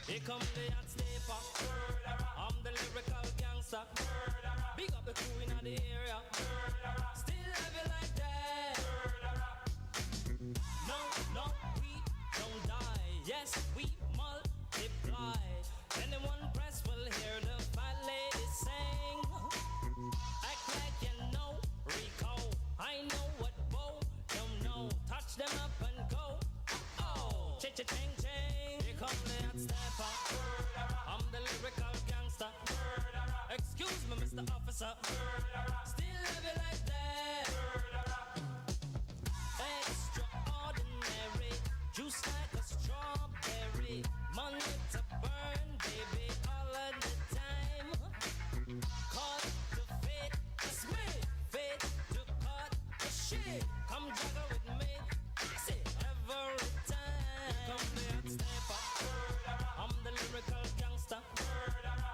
Here come the hot sleeper. I'm the lyrical gangster. Big up the crew in the area. Still have it like that. No, no, we don't die. Yes, we multiply. Anyone press will hear the fat lady sing. Act like you know Rico. I know what Bo don't know. Touch them up and go. Oh, cha-cha-ching-ching. Here come the hot stepper. I'm the lyrical gangster. Excuse me, Mr. Officer. Still have it like that. Extraordinary. Juice like a strawberry. Money to burn, baby, all of the time. Caught to fit, it's me. Fit to cut the shit. Come juggle with me. Fix it every time. Come there and step up. I'm the lyrical gangster.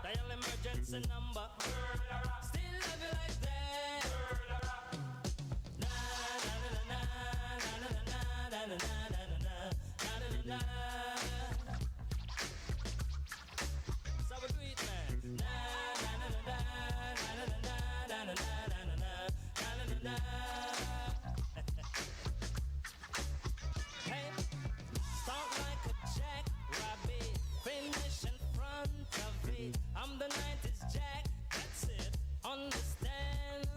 Dial emergency number. Still have it like that. Na na na na na na na na na na na na na. So we do it, man. Na na na na na na na na na na na na na. Hey, start like a jackrabbit, finish in front of it. I'm the 90s Jack, that's it. Understand?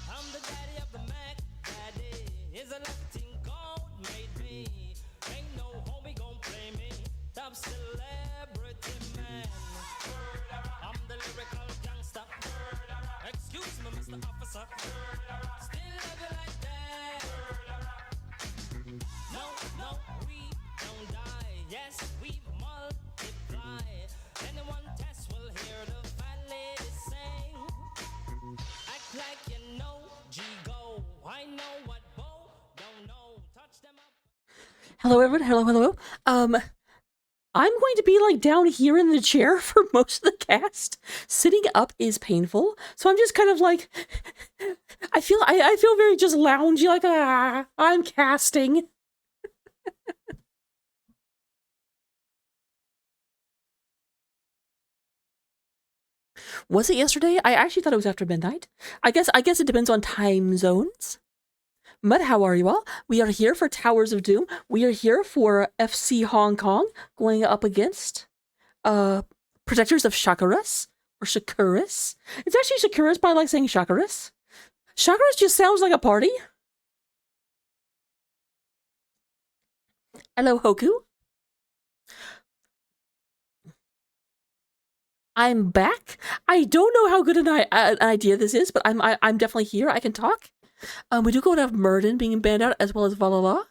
I'm the daddy of the Mac. Daddy is a Latin gold made me. Ain't no homie gon' play me. Top celebrity man. I'm the lyrical gangster. Excuse me, Mr. Officer. Still have it like that. No, no, we don't die. Yes, we multiply. Anyone test will hear the fat lady sing. Act like you know G-Go. I know what Bo don't know. Touch them up. Hello, everyone. Hello. I'm going to be like down here in the chair for most of the cast. Sitting up is painful, so I'm just kind of like, I feel very just loungy, like I'm casting. Was it yesterday? I actually thought it was after midnight. I guess it depends on time zones. But how are you all? We are here for Towers of Doom. We are here for FC Hong Kong going up against Protectors of Shakuras or Shakuras. It's actually Shakuras, but I like saying Shakuras. Shakuras just sounds like a party. Hello, Hoku. I'm back. I don't know how good an idea this is, but I'm definitely here. I can talk. We do go to have Murden being banned out as well as Valhalla.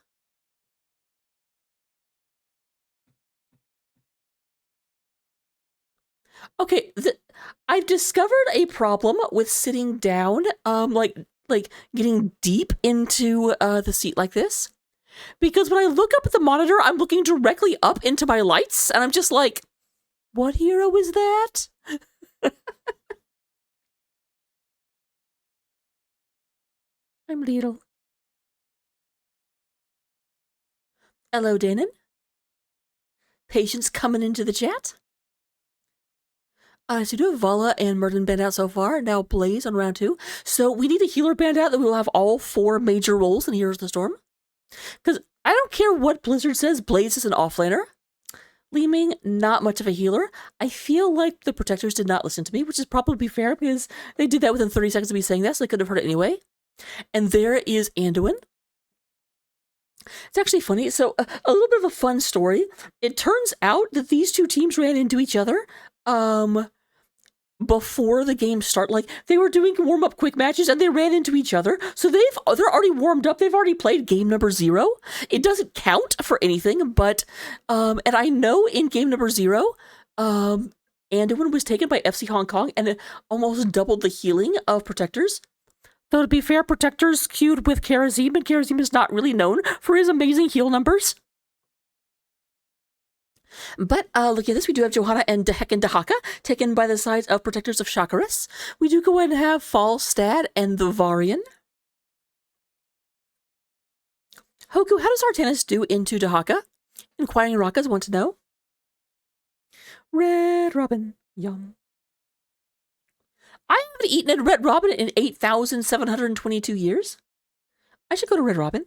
Okay, I've discovered a problem with sitting down, like getting deep into the seat like this. Because when I look up at the monitor, I'm looking directly up into my lights, and I'm just like, what hero is that? I'm little. Hello, Danon. Patience coming into the chat. So we do have Vala and Murden banned out so far. Now Blaze on round 2. So we need a healer banned out that we will have all 4 major roles in Heroes of the Storm. Because I don't care what Blizzard says, Blaze is an offlaner. Li Ming, not much of a healer. I feel like the Protectors did not listen to me, which is probably fair because they did that within 30 seconds of me saying that, so they could have heard it anyway. And there is Anduin. It's actually funny. So a little bit of a fun story. It turns out that these two teams ran into each other before the game started. Like, they were doing warm-up quick matches and they ran into each other. So they're already warmed up. They've already played game number 0. It doesn't count for anything, but and I know in game number 0, Anduin was taken by FC Hong Kong and it almost doubled the healing of Protectors. Though to be fair, Protectors queued with Karazim, and Karazim is not really known for his amazing heal numbers. But look at this. We do have Johanna and Dehek and Dahaka taken by the sides of Protectors of Shakuras. We do go ahead and have Falstad and the Varian. Hoku, how does Artanis do into Dahaka? Inquiring Rakas want to know. Red Robin, yum. I haven't eaten a Red Robin in 8,722 years. I should go to Red Robin.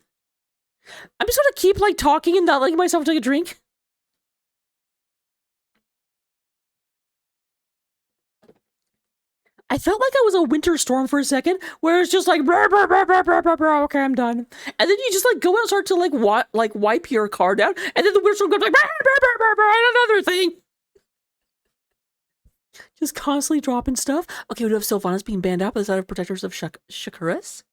I'm just gonna keep like talking and not letting myself take a drink. I felt like I was a winter storm for a second, where it's just like, brr, brr, brr, brr, brr, brr, brr, okay, I'm done. And then you just like go out and start to like wipe your car down, and then the winter storm goes like, brr, brr, brr, brr, brr, and another thing. Just constantly dropping stuff. Okay, we do have Sylvanas being banned out by the side of Protectors of Shakuras.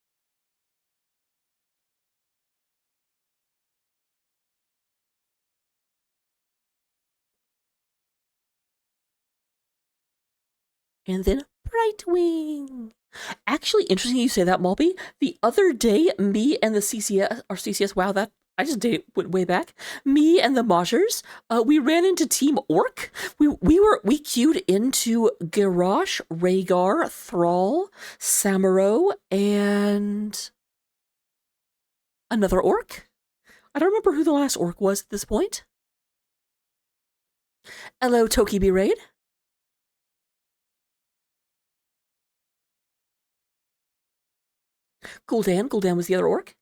And then Brightwing. Actually, interesting you say that, Malby. The other day, me and the CCS, wow, that I just went way back. Me and the Moshers, we ran into Team Orc. We queued into Garrosh, Rhaegar, Thrall, Samuro, and another Orc. I don't remember who the last Orc was at this point. Hello, Tokibi Raid. Gul'dan was the other Orc.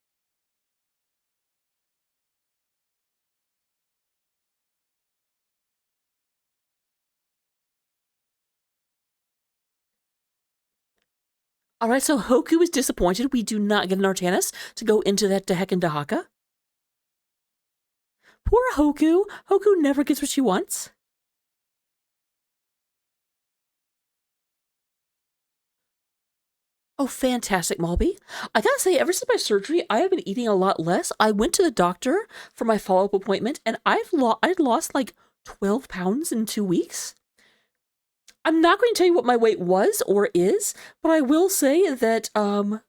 Alright, so Hoku is disappointed we do not get an Artanis to go into that Dehek and Dahaka. Poor Hoku. Hoku never gets what she wants. Oh, fantastic, Malby. I gotta say, ever since my surgery, I have been eating a lot less. I went to the doctor for my follow-up appointment, and I'd lost like 12 pounds in 2 weeks. I'm not going to tell you what my weight was or is, but I will say that, I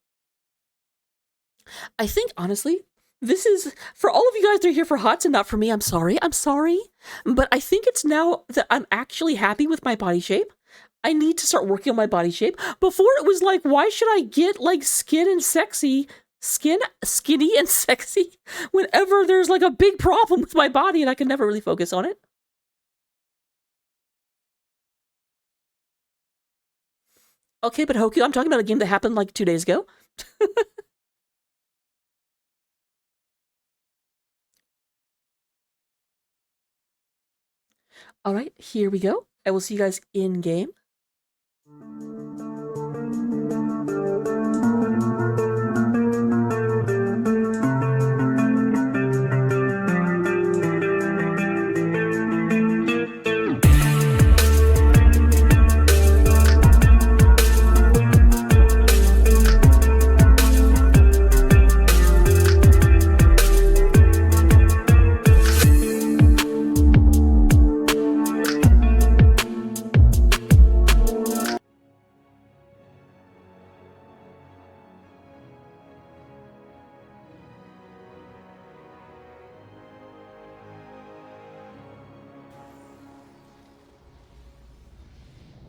think, honestly, this is, for all of you guys that are here for HOTS and not for me, I'm sorry. But I think it's now that I'm actually happy with my body shape. I need to start working on my body shape. Before it was like, why should I get like skinny and sexy whenever there's like a big problem with my body and I can never really focus on it. Okay, but Hoku, I'm talking about a game that happened like 2 days ago. All right, here we go. I will see you guys in game.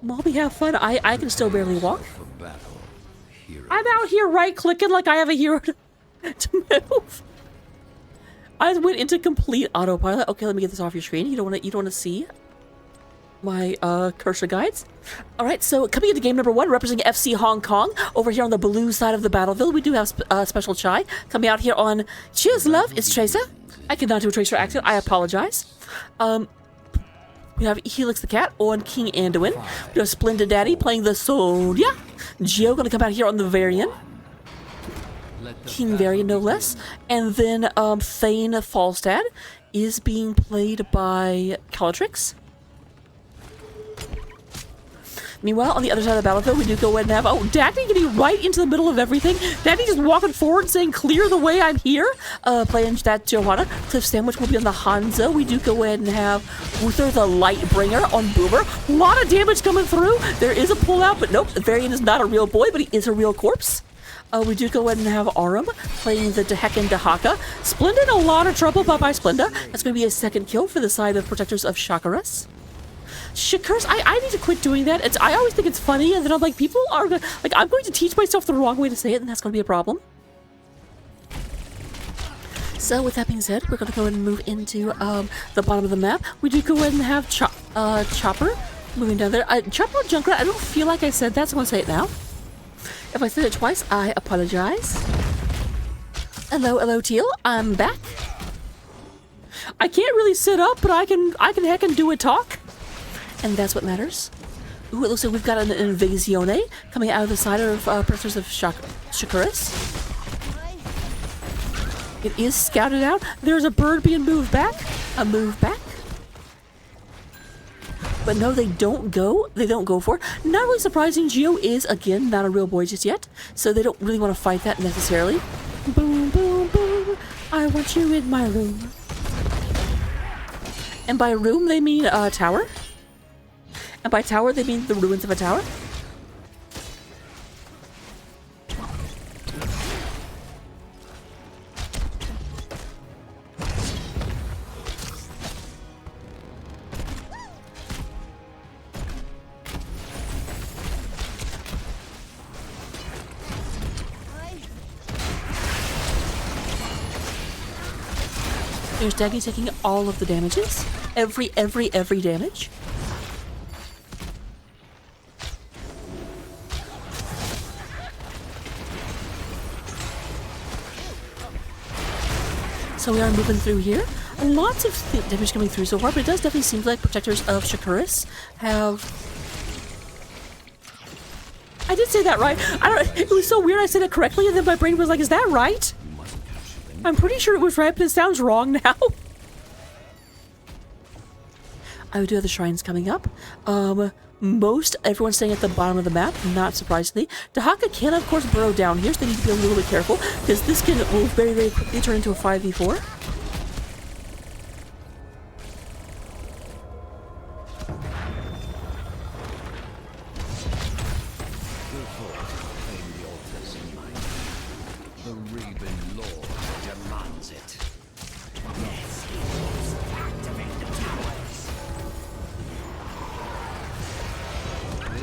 Malby, have fun. I can still barely walk. I'm out here right-clicking like I have a hero to move. I went into complete autopilot. Okay, let me get this off your screen. You don't want to see my cursor guides. All right, so coming into game number 1, representing FC Hong Kong, over here on the blue side of the battlefield, we do have Special Chai coming out here on Cheers Love. It's Tracer. I cannot do a Tracer accent. I apologize. We have Helix the Cat on King Anduin. We have Splendid Daddy playing the Sodia. Geo gonna come out here on the Varian. King Varian, no less. And then Thane Falstad is being played by Calatrix. Meanwhile, on the other side of the battlefield, we do go ahead and have, oh, Dagny getting right into the middle of everything. Dagny just walking forward saying, clear the way, I'm here. Playing that Johanna. Cliff Sandwich will be on the Hanzo. We do go ahead and have Uther the Lightbringer on Boomer. A lot of damage coming through. There is a pullout, but nope, the Varian is not a real boy, but he is a real corpse. We do go ahead and have Arum playing the Deheken Dehaka. Splenda in a lot of trouble. Bye-bye, Splenda. That's going to be a second kill for the side of Protectors of Shakuras. Shakuras, I need to quit doing that. I always think it's funny, and then I'm like, people are going to... Like, I'm going to teach myself the wrong way to say it, and that's going to be a problem. So, with that being said, we're going to go ahead and move into the bottom of the map. We do go ahead and have Chopper moving down there. Chopper Junkrat, I don't feel like I said that, so I'm going to say it now. If I said it twice, I apologize. Hello, Teal. I'm back. I can't really sit up, but I can heckin' do a talk. And that's what matters. Ooh, it looks like we've got an Invasione coming out of the side of Protectors of Shakuras. It is scouted out. There's a bird being moved back. A move back. But no, they don't go for it. Not really surprising. Geo is, again, not a real boy just yet. So they don't really want to fight that necessarily. Boom, boom, boom. I want you in my room. And by room, they mean tower. And by tower, they mean the ruins of a tower. There's Daggy taking all of the damages. Every damage. So we are moving through here. Lots of damage coming through so far, but it does definitely seem like Protectors of Shakuras have... I did say that right. It was so weird I said it correctly, and then my brain was like, is that right? I'm pretty sure it was right, but it sounds wrong now. I do have the shrines coming up. Everyone's staying at the bottom of the map, not surprisingly. Dehaka can, of course, burrow down here, so they need to be a little bit careful, because this will very, very quickly turn into a 5v4.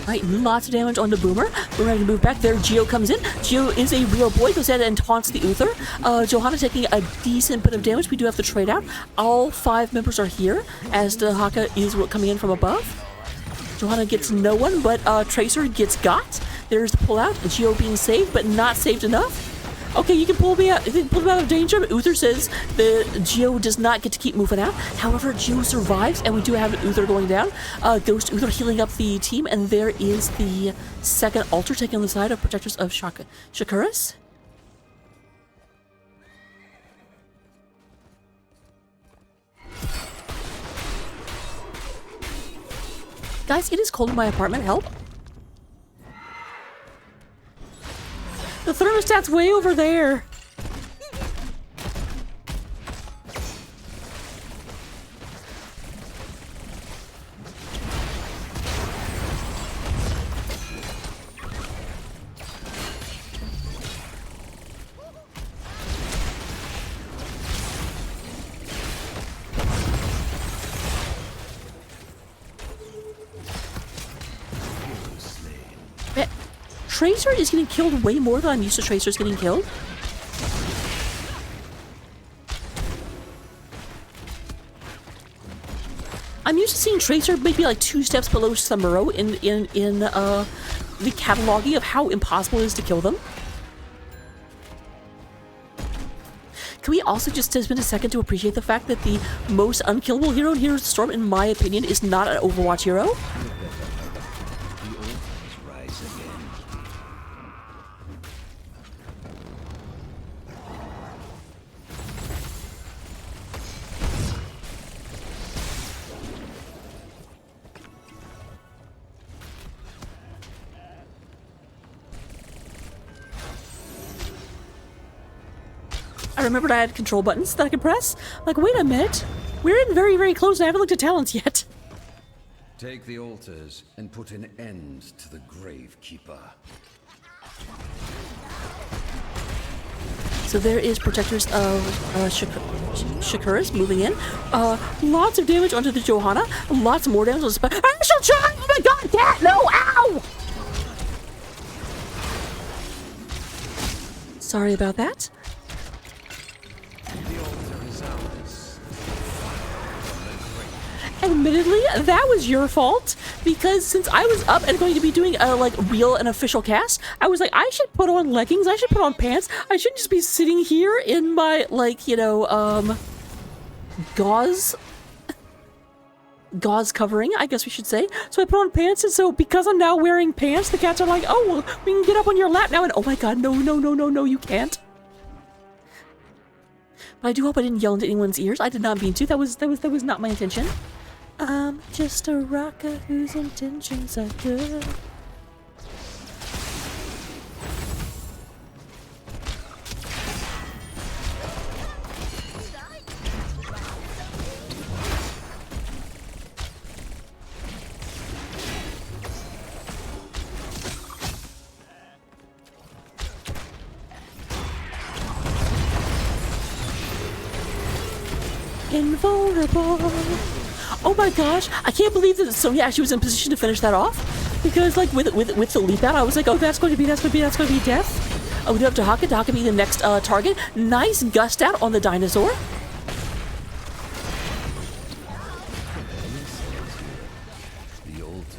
Right, lots of damage on the Boomer. We're ready to move back there. Geo comes in. Geo is a real boy, goes ahead and taunts the Uther. Johanna taking a decent bit of damage. We do have to trade out. All 5 members are here, as Dehaka is coming in from above. Johanna gets no one, but Tracer gets got. There's the pullout. Geo being saved, but not saved enough. Okay, you can pull me out. You can pull me out of danger, but Uther says the Geo does not get to keep moving out. However, Geo survives, and we do have Uther going down. Ghost Uther healing up the team, and there is the second altar taking on the side of Protectors of Shakuras. Guys, it is cold in my apartment. Help. The thermostat's way over there. Tracer is getting killed way more than I'm used to Tracers getting killed. I'm used to seeing Tracer maybe like 2 steps below Samuro in the cataloging of how impossible it is to kill them. Can we also just spend a second to appreciate the fact that the most unkillable hero in Heroes of the Storm, in my opinion, is not an Overwatch hero? I remembered I had control buttons that I could press. Like, wait a minute. We're in very, very close and I haven't looked at talents yet. Take the altars and put an end to the Gravekeeper. So there is protectors of Shakuras moving in. Lots of damage onto the Johanna. Lots more damage on the Spy. I shall try! Oh my god, cat! No! Ow! Sorry about that. Admittedly, that was your fault, because since I was up and going to be doing a like real and official cast, I was like, I should put on leggings, I should put on pants, I shouldn't just be sitting here in my like, you know, gauze covering, I guess we should say. So I put on pants, and so because I'm now wearing pants, the cats are like, oh, well, we can get up on your lap now, and oh my god, no, no, no, no, no, you can't. But I do hope I didn't yell into anyone's ears. I did not mean to. That was not my intention. I'm just a rocker whose intentions are good. Invulnerable. Oh my gosh, I can't believe that Sonya actually was in position to finish that off. Because like with the leap out, I was like, oh, that's going to be death. Oh, we do have to Haka. Haka be the next target. Nice gust out on the dinosaur.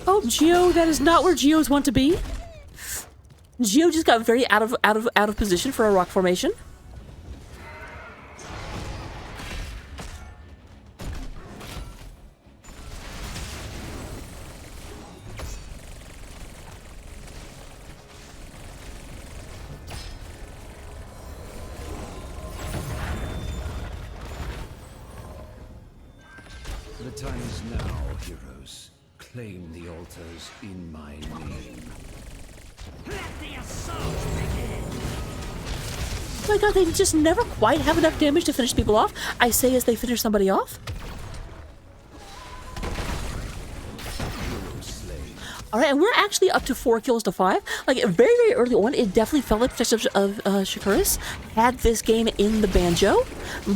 Oh, Geo, that is not where Geos want to be. Geo just got very out of position for a rock formation. The time is now, heroes. Claim the altars in my name. Let the assault begin! Oh my god, they just never quite have enough damage to finish people off. I say as they finish somebody off. Alright, and we're actually up to 4 kills to 5. Like, very, very early on, it definitely felt like protectors of Shakuras had this game in the banjo,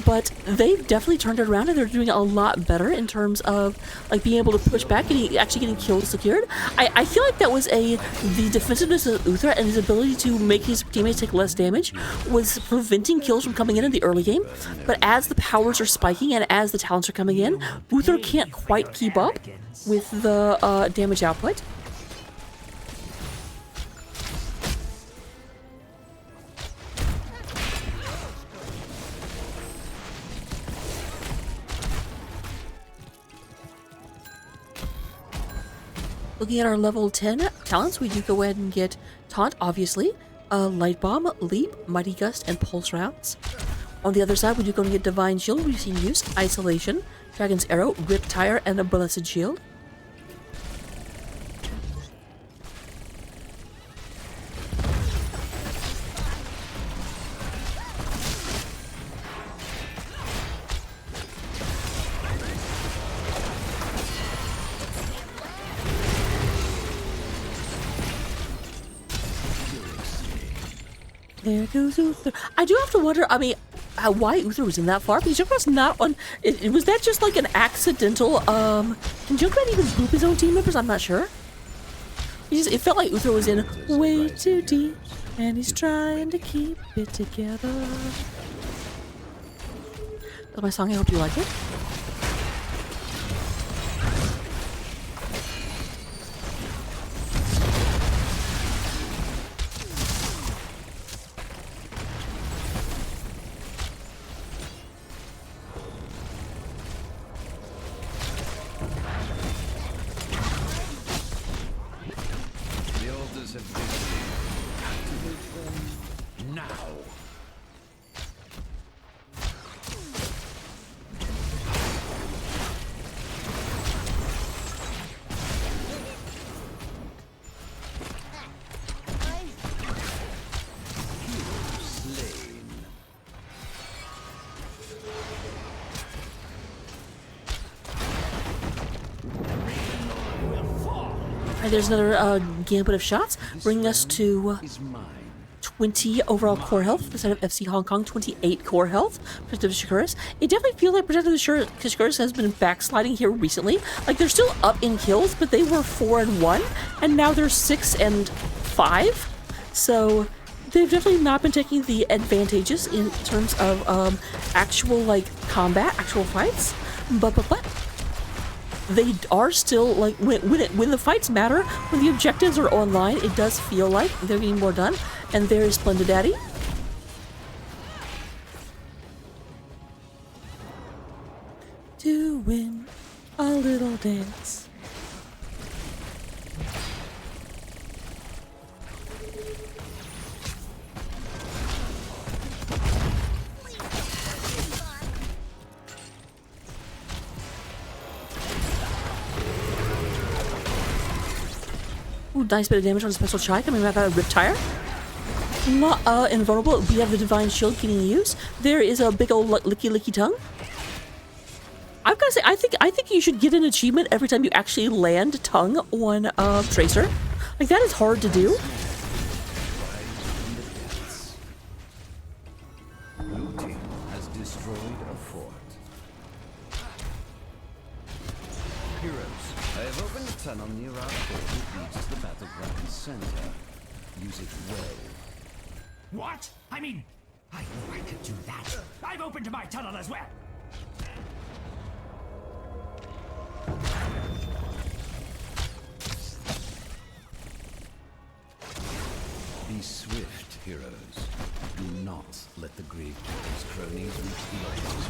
but they've definitely turned it around, and they're doing a lot better in terms of, like, being able to push back, actually getting kills secured. I feel like that was the defensiveness of Uther and his ability to make his teammates take less damage was preventing kills from coming in the early game, but as the powers are spiking and as the talents are coming in, Uther can't quite keep up with the damage output. Looking at our level 10 talents, we do go ahead and get Taunt, obviously, Light Bomb, Leap, Mighty Gust, and Pulse Rounds. On the other side, we do go and get Divine Shield, we've seen use, Isolation, Dragon's Arrow, Rip Tire, and a Blessed Shield. There goes Uther. I do have to wonder, I mean, why Uther was in that far? Because Junkrat's not on... was that just like an accidental, Can Junkrat even boop his own team members? I'm not sure. It felt like Uther was in way too deep, and he's trying to keep it together. That's my song, I hope you like it. There's another gambit of shots, bringing us to 20 overall core health. The side of FC Hong Kong, 28 core health. Protective Shakuras. It definitely feels like Protective Shakuras has been backsliding here recently. Like, they're still up in kills, but they were 4-1, and now they're 6-5. So they've definitely not been taking the advantages in terms of actual, like, combat, actual fights. But they are still, like, when the fights matter, when the objectives are online, it does feel like they're getting more done. And there's Splendid Daddy. Doing a little dance. Ooh, nice bit of damage on a special Chai coming out of Riptire. Not invulnerable. We have the Divine Shield getting used. There is a big old licky tongue. I've got to say, I think you should get an achievement every time you actually land tongue on Tracer. Like, that is hard to do. Blue team has destroyed a fort. Heroes, I have opened a tunnel near our fort that leads to the battleground center. Use it well. What? I mean, I knew I could do that. I've opened my tunnel as well. Be swift, heroes. Do not let the Gravekeeper's cronies reach the altars.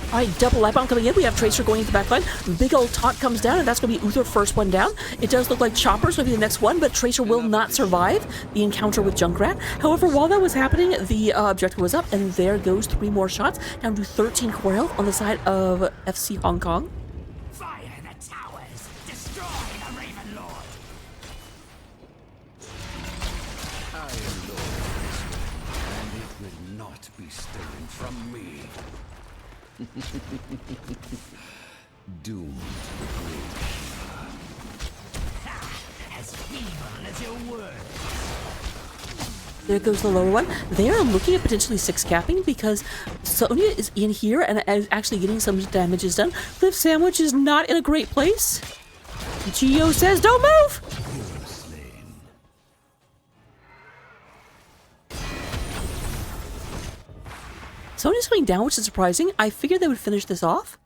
Alright, double light bomb coming in. We have Tracer going into the backline. Big old taunt comes down, and that's going to be Uther first one down. It does look like Chopper's going to be the next one, but Tracer will not survive the encounter with Junkrat. However, while that was happening, the objective was up, and there goes 3 more shots, down to 13 core health on the side of FC Hong Kong. Fire the towers! Destroy the Raven Lord! I am Lord, and it will not be stolen from me. Doomed to the grave. As evil as your word. There goes the lower one. They are looking at potentially 6 capping because Sonya is in here and is actually getting some damages done. Cliff Sandwich is not in a great place. Geo says, don't move! Hero slain. Sonya's going down, which is surprising. I figured they would finish this off.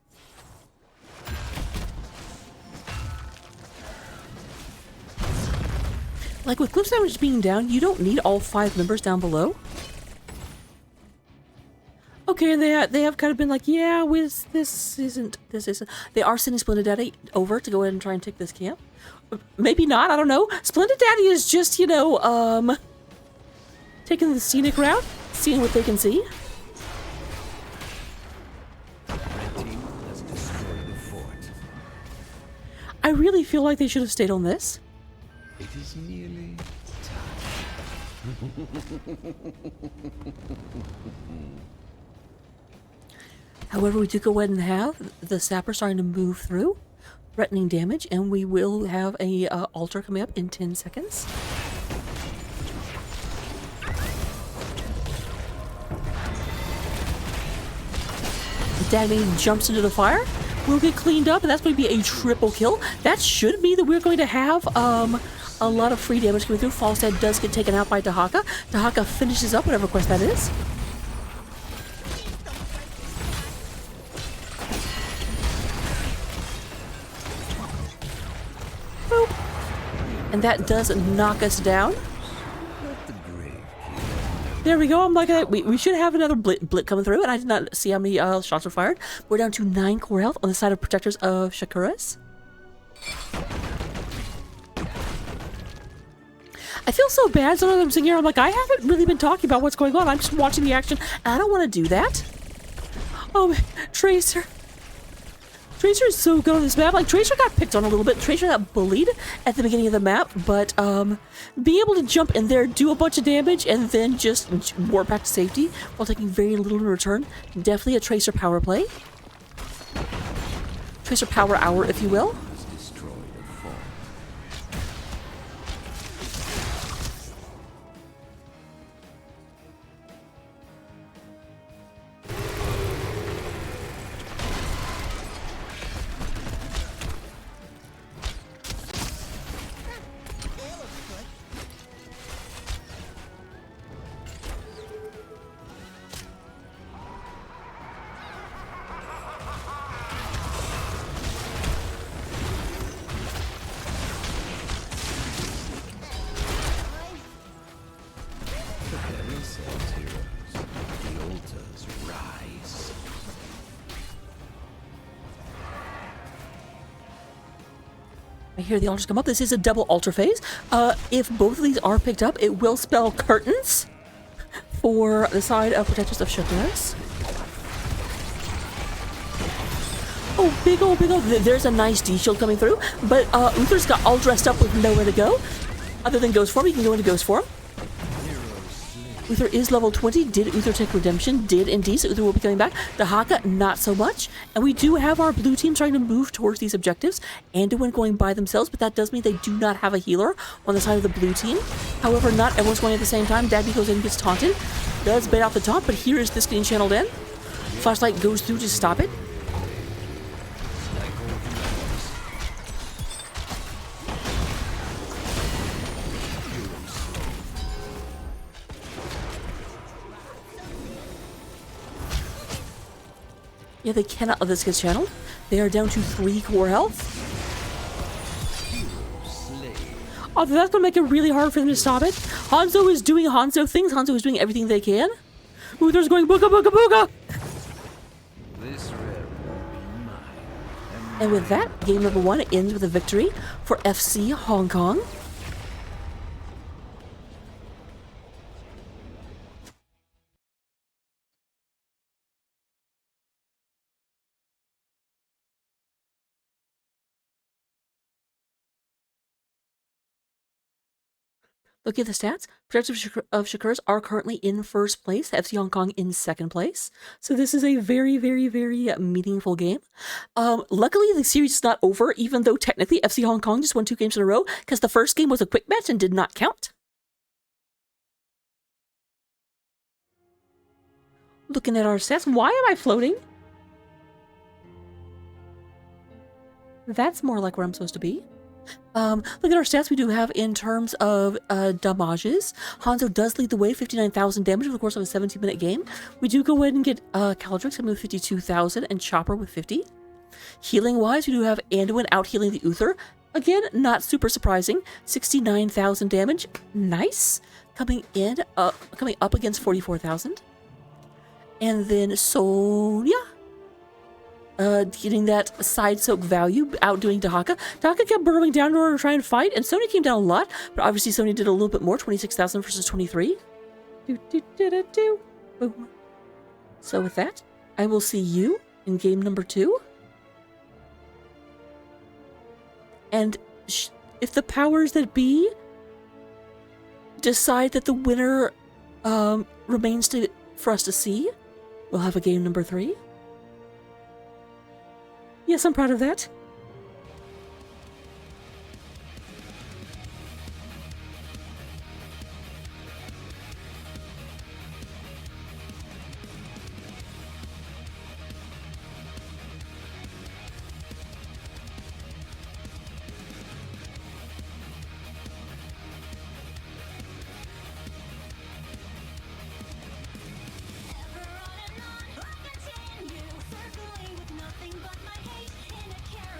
Like, with Cliff Sandwich being down, you don't need all 5 members down below. Okay, and they have kind of been like, yeah, this isn't. They are sending Splendid Daddy over to go ahead and try and take this camp. Maybe not, I don't know. Splendid Daddy is just, you know, taking the scenic route, seeing what they can see. Red team has destroyed the fort. I really feel like they should have stayed on this. It is nearly However, we do go ahead and have the Sapper starting to move through, threatening damage, and we will have a altar coming up in 10 seconds. Danny jumps into the fire. We'll get cleaned up, and that's going to be a triple kill. That should mean that we're going to have a lot of free damage coming through. Falstad does get taken out by Dahaka. Dahaka finishes up whatever quest that is. Boop. And that does knock us down. let the grave. There we go. I'm like, we should have another blit coming through, and I did not see how many shots were fired. We're down to 9 core health on the side of Protectors of Shakuras. I feel so bad. Sometimes I'm sitting here, I'm like, I haven't really been talking about what's going on. I'm just watching the action, and I don't want to do that. Oh, Tracer. Tracer is so good on this map. Like, Tracer got picked on a little bit. Tracer got bullied at the beginning of the map, but being able to jump in there, do a bunch of damage, and then just warp back to safety while taking very little in return, definitely a Tracer power play. Tracer power hour, if you will. Has destroyed a fort. I hear the altars come up. This is a double altar phase. If both of these are picked up, it will spell curtains for the side of Protectors of Shakuras. Oh, big ol'. There's a nice D-shield coming through, but Uther's got all dressed up with nowhere to go. Other than Ghost Form, he can go into Ghost Form. Uther is level 20. Did Uther take Redemption? Did indeed, so Uther will be coming back. Dahaka, not so much. And we do have our blue team trying to move towards these objectives. Anduin going by themselves, but that does mean they do not have a healer on the side of the blue team. However, not everyone's going at the same time. Dabby goes in and gets taunted. Does bait off the taunt, but here is this getting channeled in. Flashlight goes through to stop it. Yeah, they cannot let this get channeled. They are down to 3 core health. Oh, that's gonna make it really hard for them to stop it. Hanzo is doing Hanzo things. Hanzo is doing everything they can. Uther's going booga booga booga! And with that, game number 1 ends with a victory for FC Hong Kong. Look at the stats. Protectors of Shakuras are currently in first place. FC Hong Kong in second place. So this is a very, very, very meaningful game. Luckily, the series is not over, even though technically FC Hong Kong just won 2 games in a row, because the first game was a quick match and did not count. Looking at our stats. Why am I floating? That's more like where I'm supposed to be. Look at our stats we do have in terms of damages. Hanzo does lead the way, 59,000 damage over the course of a 17-minute game. We do go ahead and get Caldrix coming with 52,000 and Chopper with 50. Healing-wise, we do have Anduin out-healing the Uther. Again, not super surprising. 69,000 damage. Nice. Coming up against 44,000. And then Sonya. Getting that side soak value, outdoing Dahaka. Dahaka kept burrowing down in order to try and fight, and Sony came down a lot, but obviously Sony did a little bit more, 26,000 versus 23. Boom. So with that, I will see you in game number 2. And if the powers that be decide that the winner remains for us to see, we'll have a game number 3. Yes, I'm proud of that. Ever on and on, I continue, circling with nothing but my hate in a carrot.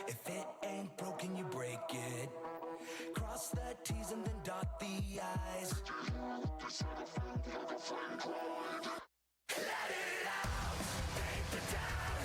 If it ain't broken, you break it. Cross the T's and then dot the I's. Let it out, paint the town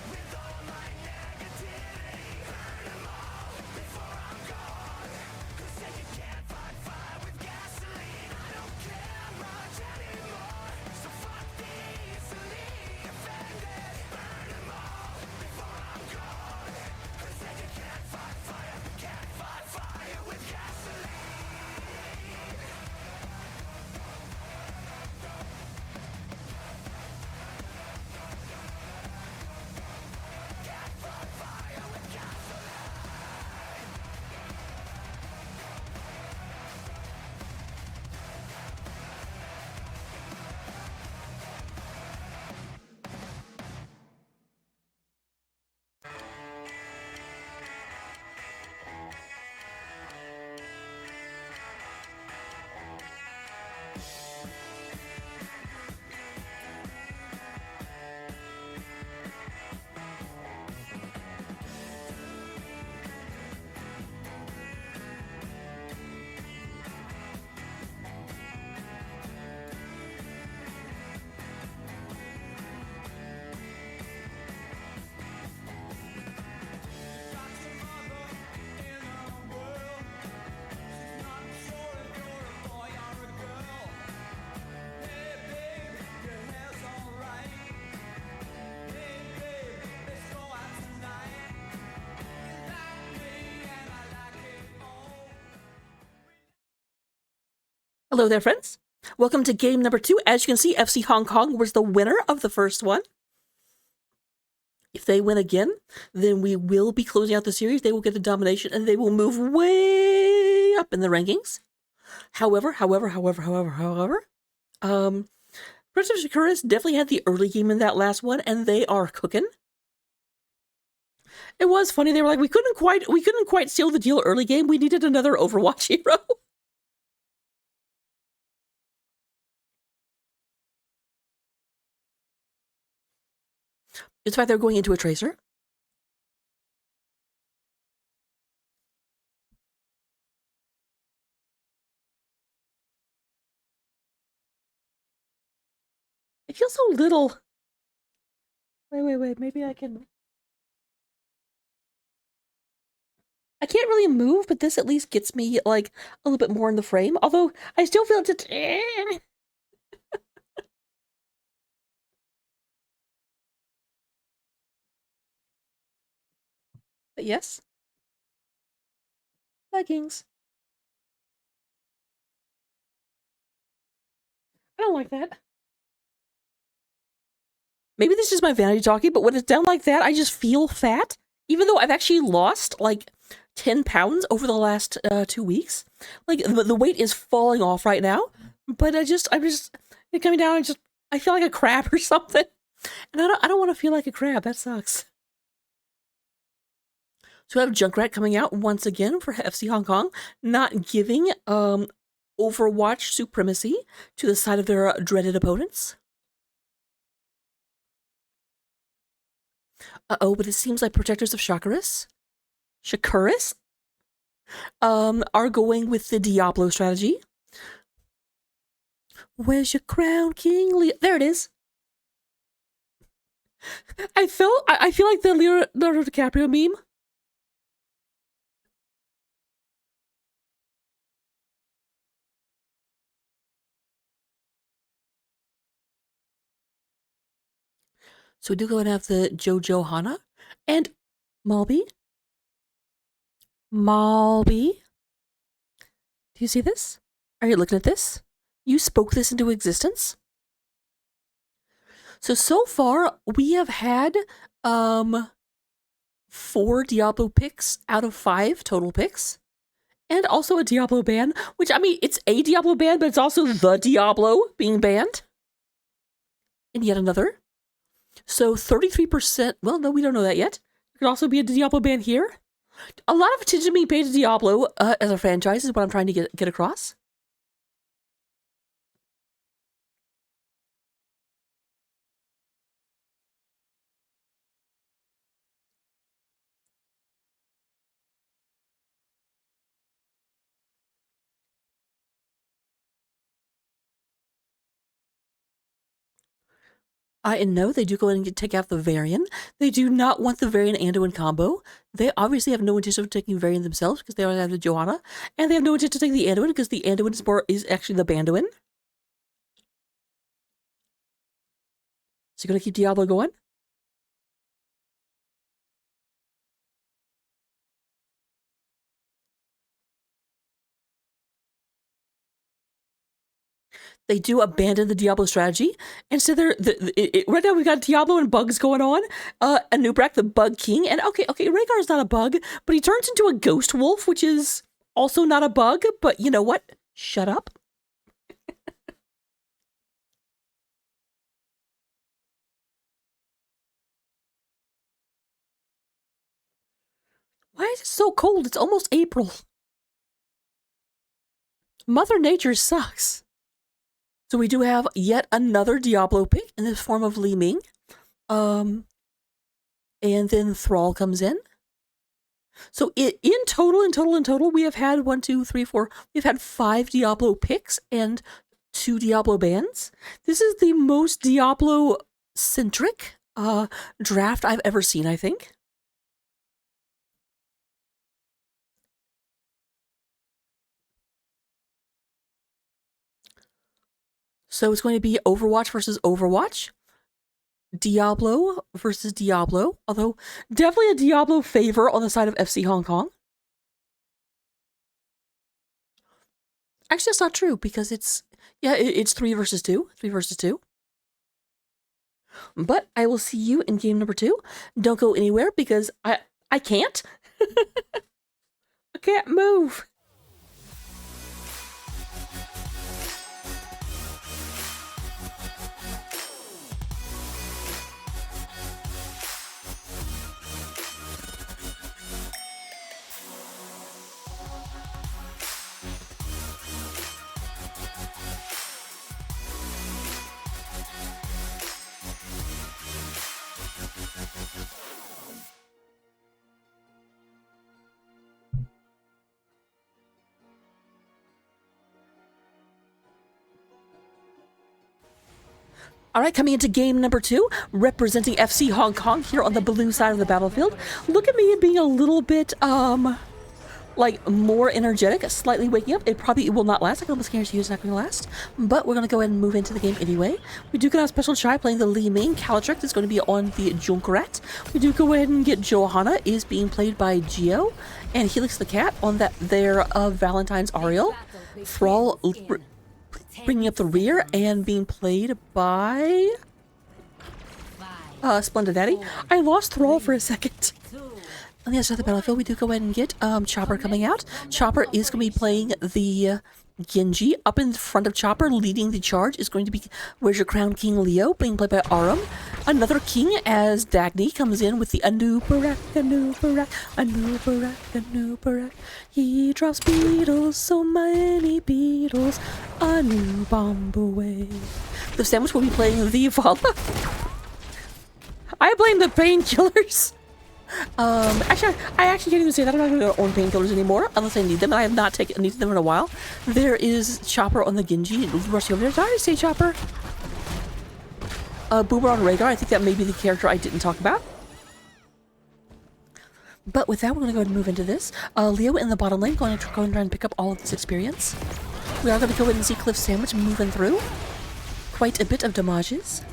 with all my negativity. Burn them all before I'm gone. Who said you can't fight fire with gasoline? I don't care much anymore, so fuck the easily offended. Burn them all before I'm gone. Who said you can't fight fire with gasoline? Hello there, friends. Welcome to game number 2. As you can see, FC Hong Kong was the winner of the first one. If they win again, then we will be closing out the series. They will get the domination, and they will move way up in the rankings. However, Prince of Shakuras definitely had the early game in that last one, and they are cooking. It was funny. They were like, we couldn't quite seal the deal early game. We needed another Overwatch hero. It's why they're going into a tracer. It feels so little. Wait. Maybe I can... I can't really move, but this at least gets me, like, a little bit more in the frame. Although, I still feel it's... But yes. Vikings. I don't like that. Maybe this is my vanity talking, but when it's down like that, I just feel fat. Even though I've actually lost, like, 10 pounds over the last 2 weeks. Like, the weight is falling off right now. But I'm just coming down, I feel like a crab or something. And I don't want to feel like a crab. That sucks. So we have Junkrat coming out once again for FC Hong Kong, not giving Overwatch supremacy to the side of their dreaded opponents. But it seems like Protectors of Shakuras are going with the Diablo strategy. Where's your crown, King Leo? There it is. I feel like the Leonardo DiCaprio meme. So we do go and have the Jojo Hana and Malby. Do you see this? Are you looking at this? You spoke this into existence? So far, we have had 4 Diablo picks out of 5 total picks. And also a Diablo ban, which, I mean, it's a Diablo ban, but it's also the Diablo being banned. And yet another. So 33%, well, no, we don't know that yet. There could also be a Diablo ban here. A lot of attention being paid to Diablo as a franchise is what I'm trying to get across. And no, they do go in and take out the Varian. They do not want the Varian Anduin combo. They obviously have no intention of taking Varian themselves because they already have the Johanna. And they have no intention to take the Anduin because the Anduin is actually the Banduin. So you're going to keep Diablo going? They do abandon the Diablo strategy. Instead, right now we've got Diablo and bugs going on. Anubrak, the bug king. And okay, Rhaegar's not a bug, but he turns into a ghost wolf, which is also not a bug. But you know what? Shut up. Why is it so cold? It's almost April. Mother Nature sucks. So we do have yet another Diablo pick in the form of Li Ming. And then Thrall comes in. So in total, we have had 1, 2, 3, 4. We've had 5 Diablo picks and 2 Diablo bans. This is the most Diablo-centric draft I've ever seen, I think. So it's going to be Overwatch versus Overwatch. Diablo versus Diablo. Although, definitely a Diablo favor on the side of FC Hong Kong. Actually, that's not true because it's 3 versus 2. 3 versus 2. But I will see you in game number 2. Don't go anywhere because I can't. I can't move. All right, coming into game number 2, representing FC Hong Kong here on the blue side of the battlefield. Look at me being a little bit, like more energetic, slightly waking up. It probably will not last. I can almost guarantee you it's not going to last. But we're going to go ahead and move into the game anyway. We do get a special try playing the Li Ming. Calatrek is going to be on the Junkrat. We do go ahead and get Johanna is being played by Geo. And Helix the Cat on their Valentine's Ariel. Thrall bringing up the rear and being played by Splendid Daddy. I lost Thrall for a second. On the other side of the battlefield, we do go ahead and get Chopper coming out. Chopper is going to be playing the Genji. Up in front of Chopper, leading the charge, is going to be Where's Your Crown King Leo, being played by Arum. Another king as Dagny comes in with the Anubarak, Anubarak, Anubarak, Anubarak. He drops beetles, so many beetles, a new bomb away. The sandwich will be playing the Vala. I blame the painkillers. Actually, I actually can't even say that. I'm not going to own painkillers anymore unless I need them. I have not needed them in a while. There is Chopper on the Genji. Rushing over there. Did I say Chopper? Boomer on Rhaegar. I think that may be the character I didn't talk about. But with that, we're going to go ahead and move into this. Leo in the bottom lane, going to go and try and pick up all of this experience. We are going to go ahead and see Cliff Sandwich moving through. Quite a bit of damages.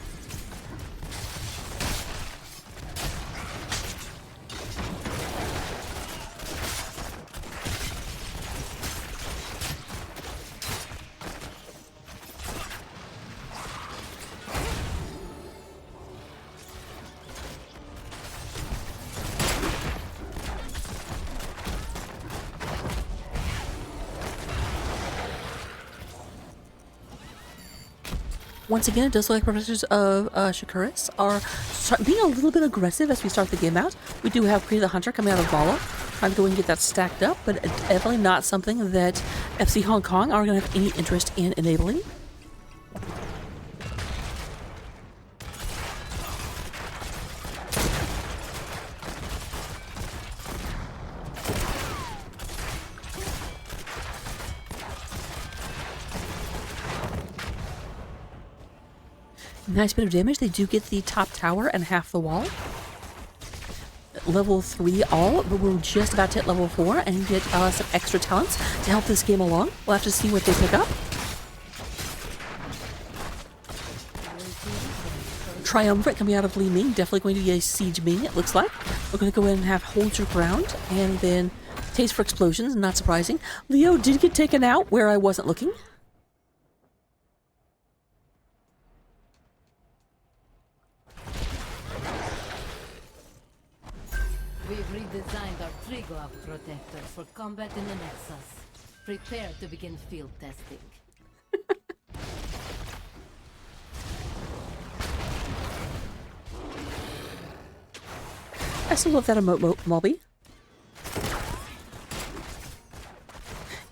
Once again, it does look like professors of Shakuras are being a little bit aggressive as we start the game out. We do have Kree the Hunter coming out of Vala, trying to go and get that stacked up, but definitely not something that FC Hong Kong are going to have any interest in enabling. Nice bit of damage. They do get the top tower and half the wall. Level 3 all, but we're just about to hit level 4 and get some extra talents to help this game along. We'll have to see what they pick up. Triumvirate coming out of Li Ming, definitely going to be a Siege Ming, it looks like. We're going to go in and have Hold Your Ground, and then Taste for Explosions, not surprising. Leo did get taken out where I wasn't looking. We've redesigned our Triglav protector for combat in the Nexus. Prepare to begin field testing. I still love that emote, Mobby.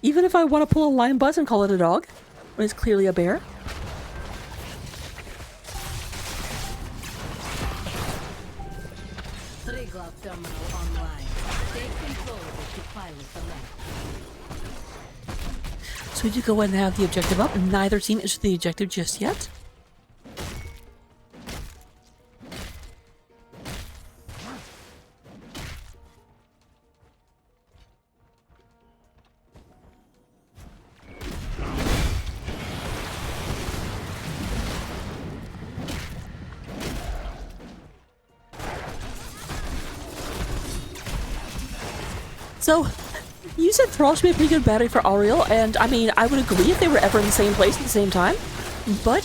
Even if I want to pull a lion buzz and call it a dog, when it's clearly a bear. Triglav terminal online. Take control of it to pilot the map. So we do go ahead and have the objective up. Neither team is the objective just yet. So, you said Thrall should be a pretty good battery for Ariel, and I mean, I would agree if they were ever in the same place at the same time, but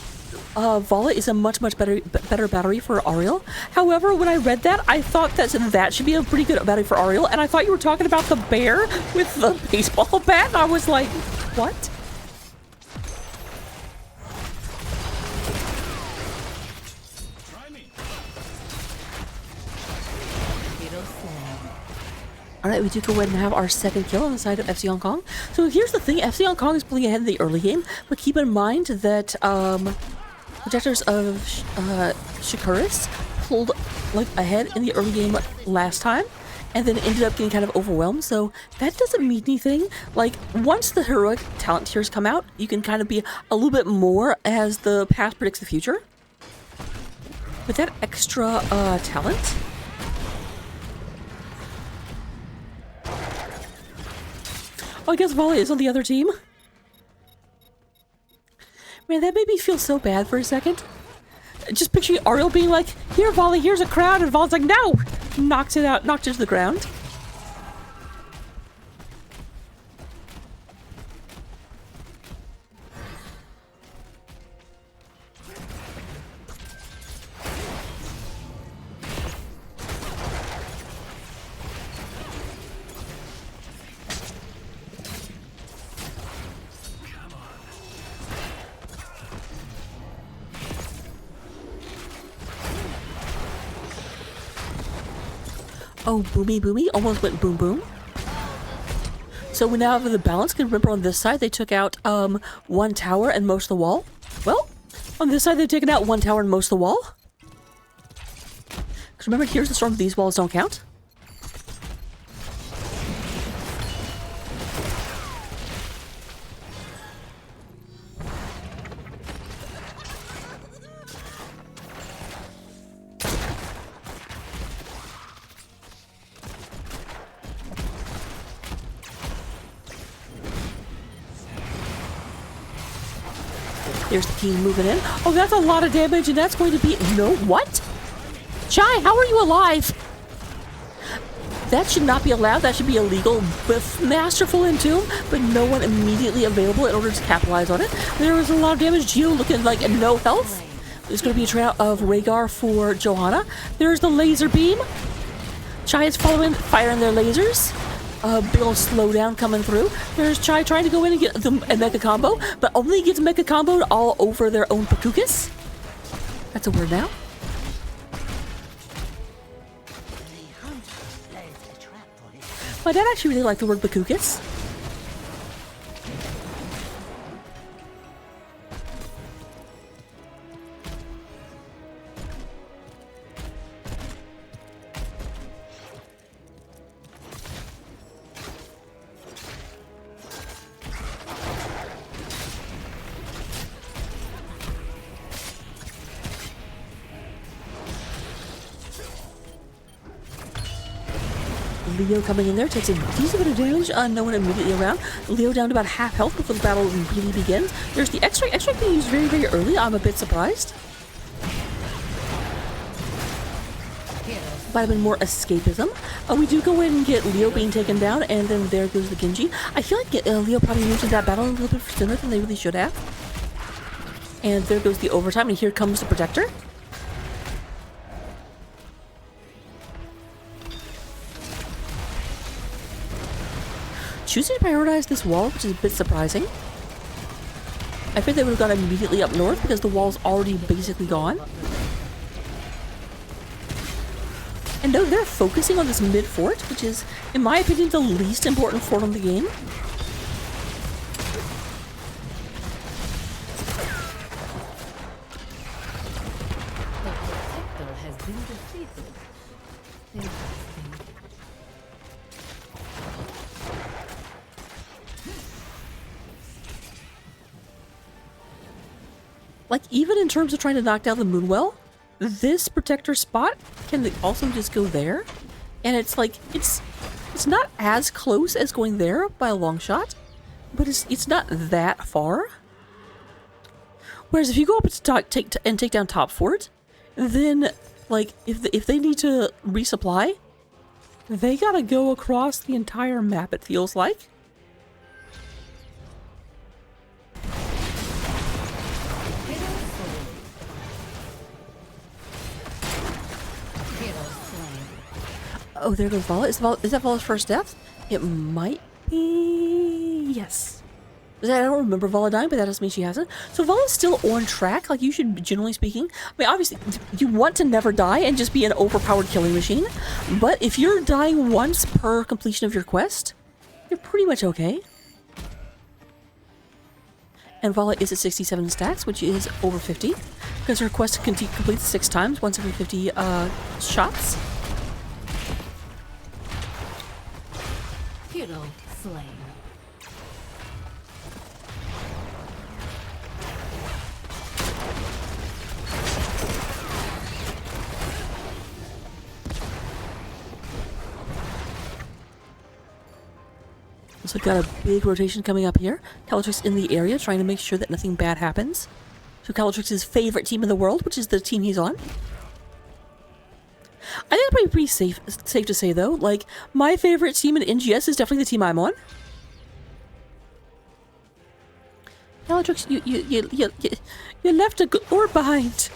Vala is a much better battery for Ariel. However, when I read that, I thought that should be a pretty good battery for Ariel, and I thought you were talking about the bear with the baseball bat, and I was like, what? Alright, we do go ahead and have our second kill on the side of FC Hong Kong. So here's the thing, FC Hong Kong is pulling ahead in the early game, but keep in mind that projectors of Shakuras pulled like ahead in the early game last time, and then ended up getting kind of overwhelmed, so that doesn't mean anything. Like, once the heroic talent tiers come out, you can kind of be a little bit more as the past predicts the future. With that extra talent... Oh, I guess Volley is on the other team. Man, that made me feel so bad for a second. Just picturing Ariel being like, here, Volley, here's a crowd, and Volley's like, no! Knocked it out, knocked it to the ground. Oh, boomy, almost went boom boom. So we now have the balance. Can remember on this side they took out one tower and most of the wall. Well, on this side they've taken out one tower and most of the wall. Because remember, here's the storm, these walls don't count. There's the team moving in. Oh, that's a lot of damage, and that's going to be... No, what? Chai, how are you alive? That should not be allowed. That should be illegal. With Masterful Entomb, but no one immediately available in order to capitalize on it. There was a lot of damage. Gio looking like no health. There's going to be a tryout of Rhaegar for Johanna. There's the laser beam. Chai is following, firing their lasers. Big ol' slowdown coming through. There's Chai trying to go in and get a mecha combo, but only gets mecha comboed all over their own Pakukas. That's a word now. My dad actually really liked the word Pakukas. Leo coming in there takes a decent bit of damage. No one immediately around. Leo down to about half health before the battle really begins. There's the X-ray. X-ray being used very, very early. I'm a bit surprised. Might have been more escapism. We do go in and get Leo being taken down, and then there goes the Genji. I feel like Leo probably moved into that battle a little bit sooner than they really should have. And there goes the overtime, and here comes the Protector. Choosing to prioritize this wall, which is a bit surprising. I think they would have gone immediately up north because the wall's already basically gone. And no, they're focusing on this mid fort, which is, in my opinion, the least important fort in the game. The Protector has been defeated. Interesting. Like, even in terms of trying to knock down the Moonwell, this Protector spot can also just go there. And it's like, it's not as close as going there by a long shot, but it's not that far. Whereas if you go up and take down top fort, then, like, if they need to resupply, they gotta go across the entire map, it feels like. Oh, there goes Vala. Is that Vala's first death? It might be... Yes. I don't remember Vala dying, but that doesn't mean she hasn't. So Vala's still on track, like you should, generally speaking. I mean, obviously, you want to never die and just be an overpowered killing machine. But if you're dying once per completion of your quest, you're pretty much okay. And Vala is at 67 stacks, which is over 50. Because her quest completes 6 times, once every 50 shots. Hero slain. So we've got a big rotation coming up here. Calatrix in the area, trying to make sure that nothing bad happens. So Calatrix's favorite team in the world, which is the team he's on. I think it's pretty safe to say, though. Like, my favorite team in NGS is definitely the team I'm on. Calatrix, you left a good orb behind.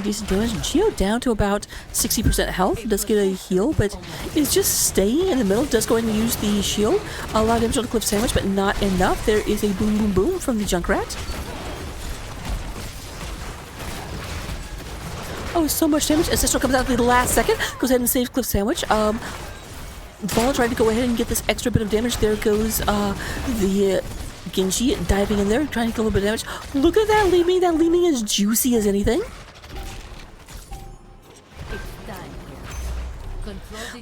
Decent damage. Geo down to about 60% health. Does get a heal, but is just staying in the middle. Does go ahead and use the shield. A lot of damage on the cliff sandwich, but not enough. There is a boom boom boom from the Junkrat. Oh, so much damage. Ancestral comes out at the last second. Goes ahead and saves cliff sandwich. Vala tried to go ahead and get this extra bit of damage. There goes the Genji diving in there, trying to get a little bit of damage. Look at that Li Ming. That Li Ming is juicy as anything.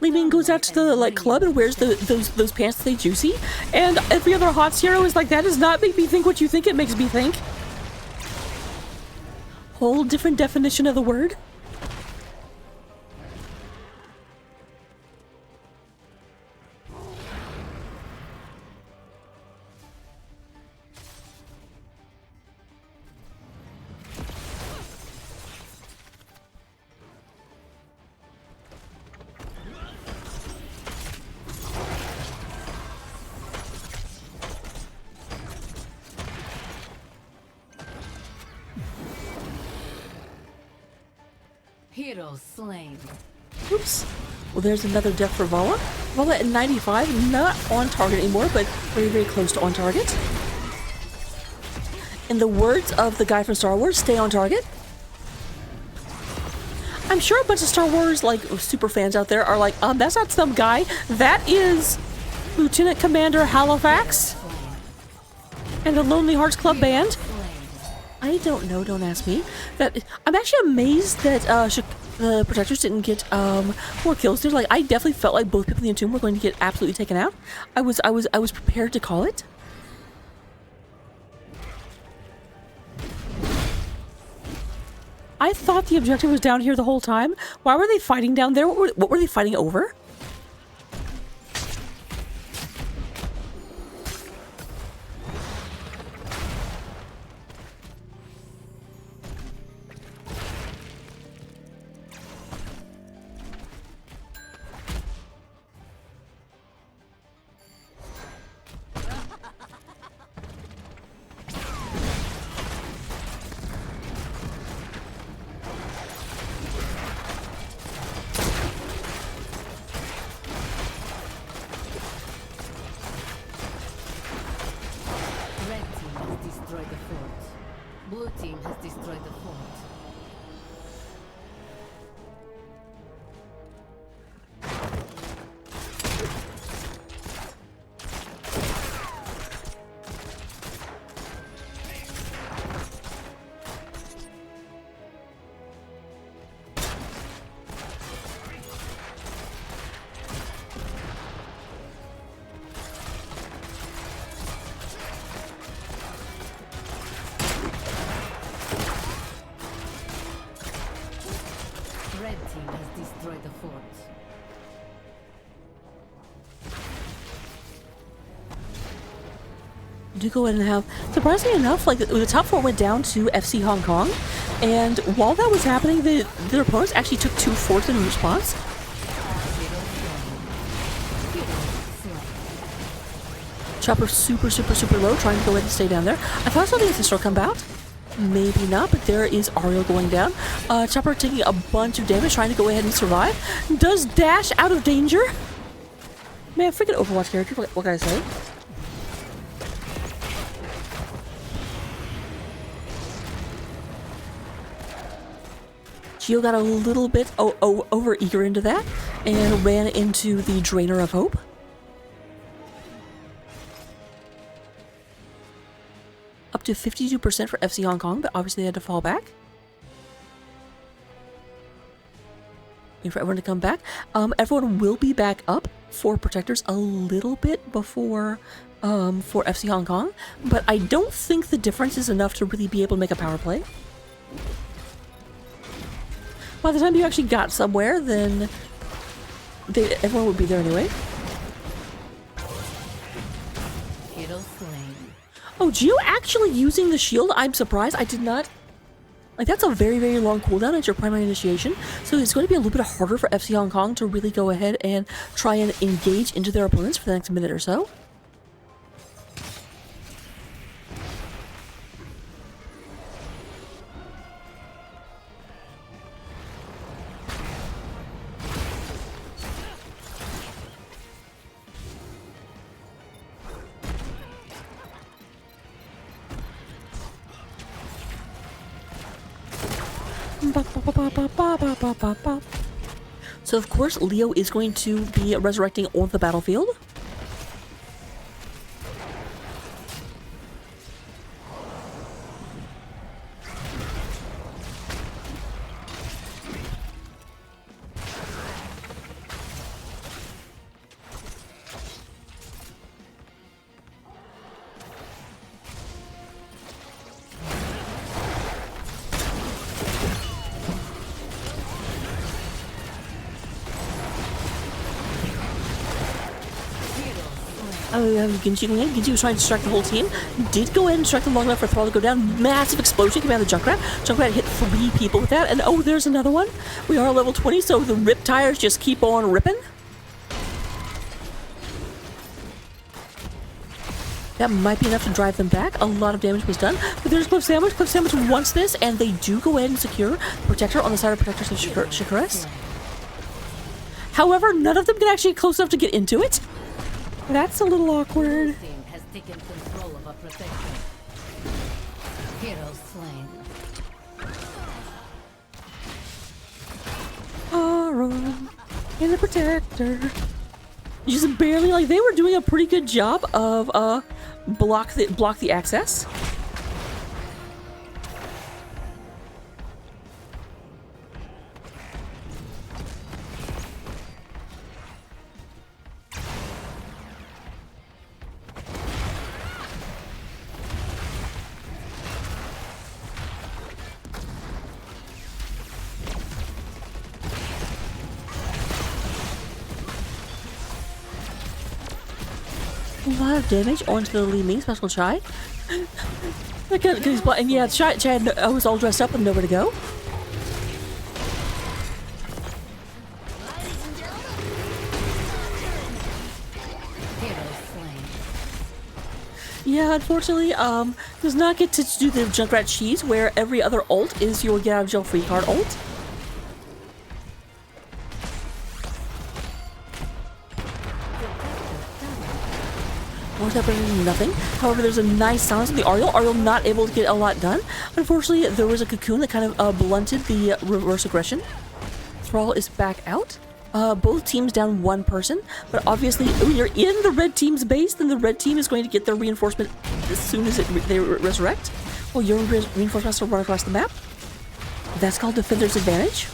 Li Ming goes out to the club and wears those pants that they juicy, and every other hot hero is like, that does not make me think what you think it makes me think. Whole different definition of the word. Hero slain. Oops. Well, there's another death for Vala. Vala at 95, not on target anymore, but very, very close to on target. In the words of the guy from Star Wars, stay on target. I'm sure a bunch of Star Wars, like, super fans out there are like, that's not some guy. That is Lieutenant Commander Halifax. And the Lonely Hearts Club Band. Slain. I don't know, don't ask me. That I'm actually amazed that the Protectors didn't get more kills. They're like, I definitely felt like both people in the Entomb were going to get absolutely taken out. I was prepared to call it. I thought the objective was down here the whole time. Why were they fighting down there? What were they fighting over? Red team has destroyed the fort. Blue team has destroyed the fort. Red team has destroyed the fort. Do go ahead and have, surprisingly enough, like the top four went down to FC Hong Kong, and while that was happening, their opponents actually took 2 forts in response. Chopper super low, trying to go ahead and stay down there. I thought I saw the Ancestral come out. Maybe not, but there is Ariel going down. Chopper taking a bunch of damage, trying to go ahead and survive. Does dash out of danger. Man, freaking Overwatch character, what can I say? Geo got a little bit over eager into that and ran into the Drainer of Hope. Up to 52% for FC Hong Kong, but obviously they had to fall back. Wait for everyone to come back. Everyone will be back up for Protectors a little bit before for FC Hong Kong, but I don't think the difference is enough to really be able to make a power play. By the time you actually got somewhere, then everyone would be there anyway. Hero slain. Oh, Geo actually using the shield? I'm surprised. I did not. Like, that's a very long cooldown at your primary initiation. So it's going to be a little bit harder for FC Hong Kong to really go ahead and try and engage into their opponents for the next minute or so. So of course Leo is going to be resurrecting on the battlefield. Genji going in. Genji was trying to distract the whole team. Did go ahead and distract them long enough for Thrall to go down. Massive explosion coming out of the Junkrat. Junkrat hit 3 people with that. And oh, there's another one. We are level 20, so the rip tires just keep on ripping. That might be enough to drive them back. A lot of damage was done. But there's Cliff Sandwich. Cliff Sandwich wants this, and they do go ahead and secure the Protector on the side of Protectors of Shakuras. However, none of them can actually get close enough to get into it. That's a little awkward. Blue team has taken control of a protector. Hero slain. Aaron and the Protector. Just barely, like, they were doing a pretty good job of block the access. A lot of damage onto the Li Ming special Chai. And yeah, Chai was all dressed up and nowhere to go. Yeah, unfortunately, does not get to do the Junkrat cheese where every other ult is your get out of jail free card ult. Nothing. However, there's a nice silence on the Ariel. Ariel not able to get a lot done. Unfortunately, there was a cocoon that kind of blunted the reverse aggression. Thrall is back out. Both teams down one person, but obviously when you're in the red team's base, then the red team is going to get their reinforcement as soon as they resurrect. Well, your reinforcements will run across the map. That's called Defender's Advantage.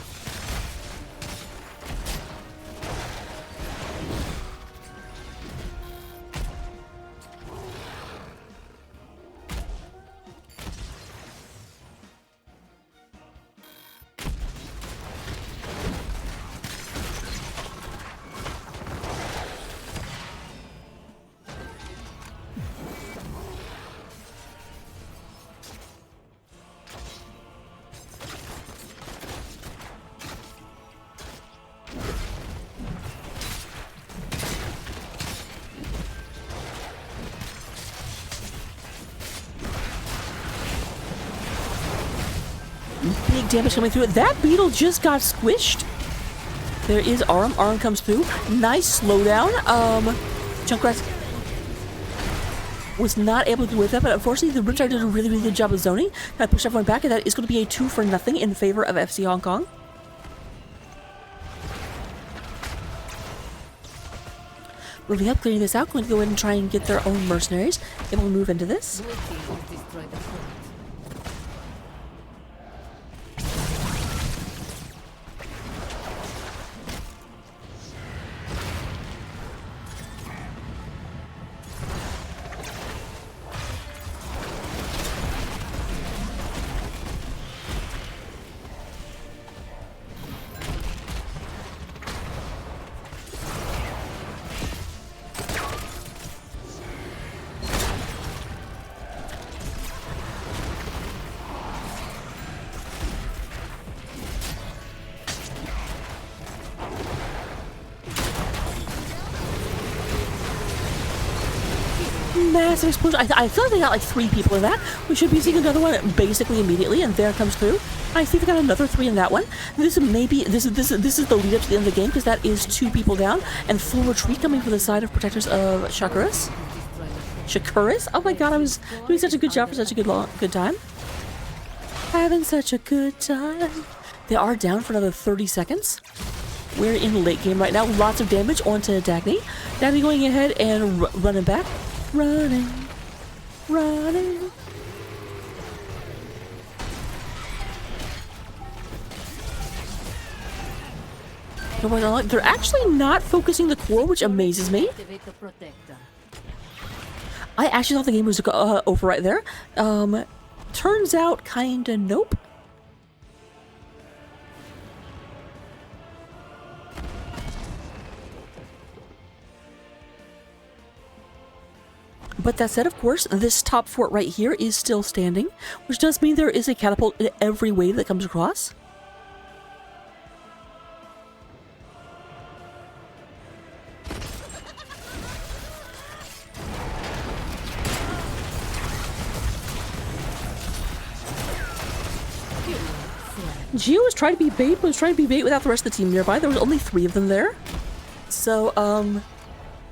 Big damage coming through. That beetle just got squished. There is Aram. Aram comes through. Nice slowdown. Junkrat was not able to do with that, but unfortunately the Riptide did a really, really good job of zoning. Kind of pushed everyone back, and that is going to be a 2-for-0 in favor of FC Hong Kong. Moving up, clearing this out, going to go ahead and try and get their own mercenaries. Able to move into this. Massive explosion. I feel like they got like 3 people in that. We should be seeing another one basically immediately, and there comes through. I think they got another 3 in that one. This is the lead up to the end of the game, because that is 2 people down and full retreat coming from the side of protectors of Shakuras. Shakuras? Oh my god, I was doing such a good job for such a good time. Having such a good time. They are down for another 30 seconds. We're in late game right now. Lots of damage onto Dagny. Dagny going ahead and running back. Running. They're actually not focusing the core, which amazes me. I actually thought the game was over right there. Turns out, kinda nope. But that said, of course, this top fort right here is still standing, which does mean there is a catapult in every wave that comes across. Geo was trying to be bait, but was trying to be bait without the rest of the team nearby. There was only 3 of them there. So,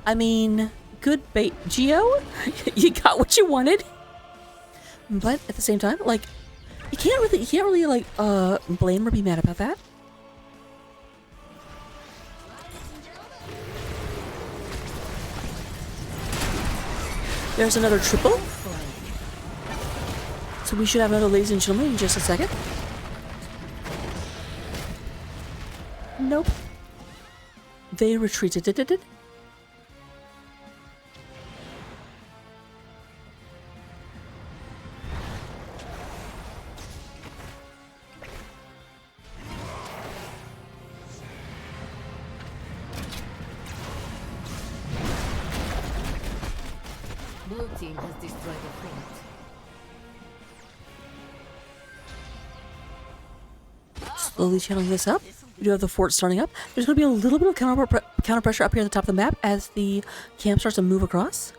I mean, good bait. Geo, you got what you wanted. But at the same time, like, you can't really like, blame or be mad about that. There's another triple. So we should have another ladies and gentlemen in just a second. Nope. They retreated. Blue team has destroyed the fort. Slowly channeling this up. We do have the fort starting up. There's going to be a little bit of counter pressure up here at the top of the map as the camp starts to move across.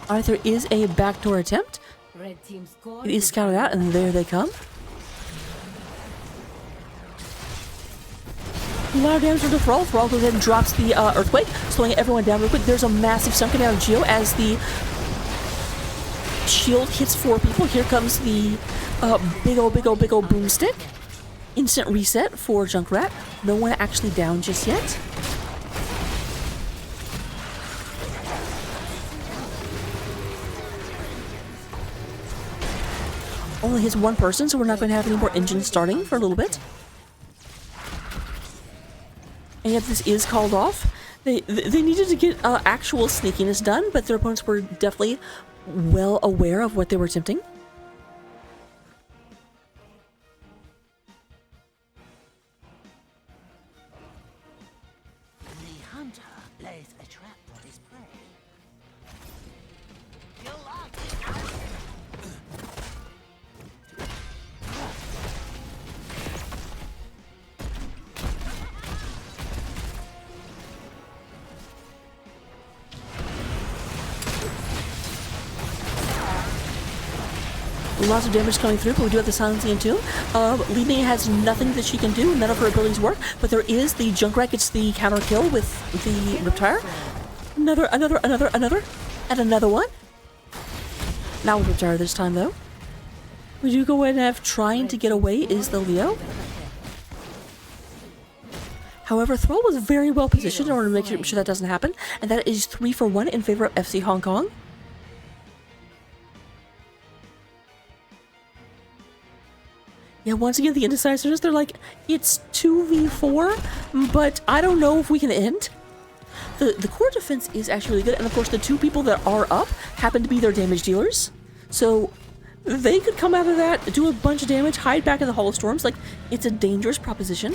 Alright, there is a backdoor attempt. Red team score. It is scouted out, and there they come. A lot of damage to Thrall. Thrall goes ahead and drops the Earthquake, slowing everyone down real quick. There's a massive sunken down Geo as the shield hits 4 people. Here comes the big ol' boomstick. Instant reset for Junkrat. No one actually down just yet. Only hits 1 person, so we're not going to have any more engines starting for a little bit. And yet this is called off. They needed to get actual sneakiness done, but their opponents were definitely well aware of what they were attempting. The hunter lays a trap for his prey. You'll like it. Lots of damage coming through, but we do have the silencing in too. Li Mei has nothing that she can do. None of her abilities work, but there is the Junkrat gets the counter kill with the Riptire. Another, and another one. Not with Riptire this time though. We do go ahead and have trying to get away is the Leo. However, Thrall was very well positioned in order to make sure that doesn't happen, and that is 3 for 1 in favor of FC Hong Kong. Yeah, once again, the indecisors, they're like, it's 2v4, but I don't know if we can end. The core defense is actually really good, and of course the 2 people that are up happen to be their damage dealers. So they could come out of that, do a bunch of damage, hide back in the Hall of Storms. Like, it's a dangerous proposition.